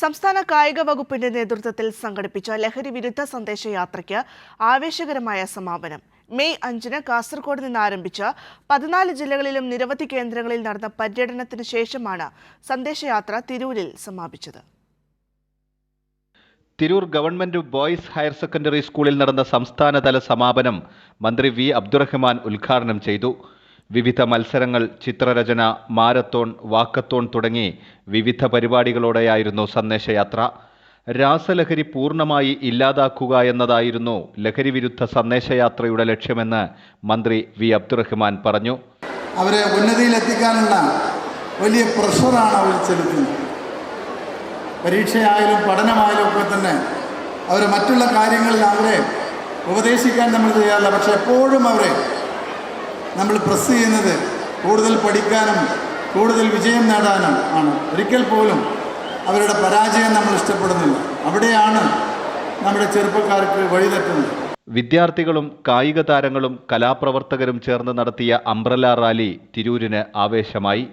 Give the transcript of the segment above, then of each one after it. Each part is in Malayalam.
സംസ്ഥാന കായിക വകുപ്പിന്റെ നേതൃത്വത്തിൽ സംഘടിപ്പിച്ച ലഹരി വിരുദ്ധ സന്ദേശയാത്രയ്ക്ക് ആവേശകരമായ സമാപനം. മെയ് 5-ന് കാസർഗോഡ് നിന്ന് ആരംഭിച്ച 14 ജില്ലകളിലും നിരവധി കേന്ദ്രങ്ങളിൽ നടന്ന പര്യടനത്തിന് ശേഷമാണ് സന്ദേശയാത്ര തിരൂരിൽ സമാപിച്ചത്. Tirur government boys higher secondary സ്കൂളിൽ നടന്ന സംസ്ഥാനതല സമാപനം മന്ത്രി വി അബ്ദുറഹ്മാൻ ഉദ്ഘാടനം ചെയ്തു. വിവിധ മത്സരങ്ങൾ, ചിത്രരചന, മാരത്തോൺ, വാക്കത്തോൺ തുടങ്ങി വിവിധ പരിപാടികളോടെയായിരുന്നു സന്ദേശയാത്ര. രാസലഹരി പൂർണ്ണമായി ഇല്ലാതാക്കുക എന്നതായിരുന്നു ലഹരി വിരുദ്ധ സന്ദേശയാത്രയുടെ ലക്ഷ്യമെന്ന് മന്ത്രി വി അബ്ദുറഹ്മാൻ പറഞ്ഞു. അവരെ ഉന്നതിയിലെത്തിക്കാനുള്ള വലിയ പ്രഷറാണ് അവർ ചെലുത്തുന്നത്. പരീക്ഷയായാലും പഠനമായാലും ഒക്കെ തന്നെ അവർ മറ്റുള്ള കാര്യങ്ങളിൽ അവരെ ഉപദേശിക്കാൻ നമ്മൾ ചെയ്യാറില്ല. പക്ഷെ എപ്പോഴും അവരെ നമ്മൾ പ്രസ് ചെയ്യുന്നത് കൂടുതൽ പഠിക്കാനും കൂടുതൽ വിജയം നേടാനും ആണ്. ഒരിക്കൽ പോലും അവരുടെ പരാജയം നമ്മൾ ഇഷ്ടപ്പെടുന്നില്ല. അവിടെയാണ് നമ്മുടെ ചെറുപ്പക്കാർക്ക് വഴിതെറ്റുന്നത്. വിദ്യാർത്ഥികളും കായിക താരങ്ങളും കലാപ്രവർത്തകരും ചേർന്ന് നടത്തിയ അംബ്രല റാലി തിരൂരിന് ആവേശമായി.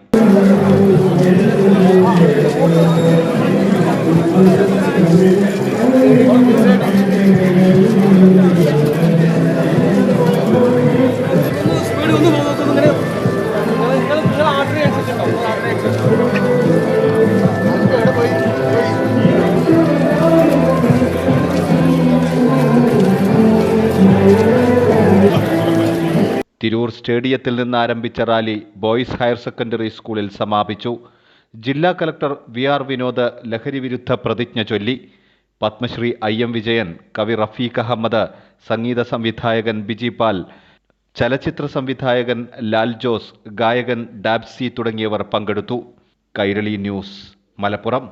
തിരൂർ സ്റ്റേഡിയത്തിൽ നിന്ന് ആരംഭിച്ച റാലി ബോയ്സ് ഹയർ സെക്കൻഡറി സ്കൂളിൽ സമാപിച്ചു. ജില്ലാ കളക്ടർ വി ആർ വിനോദ് ലഹരി വിരുദ്ധ പ്രതിജ്ഞ ചൊല്ലി. പത്മശ്രീ IM വിജയൻ, കവി റഫീഖ് അഹമ്മദ്, സംഗീത സംവിധായകൻ ബിജി പാൽ, ചലച്ചിത്ര സംവിധായകൻ ലാൽ ജോസ്, ഗായകൻ ഡാബ്സി തുടങ്ങിയവർ പങ്കെടുത്തു. കൈരളി ന്യൂസ്, മലപ്പുറം.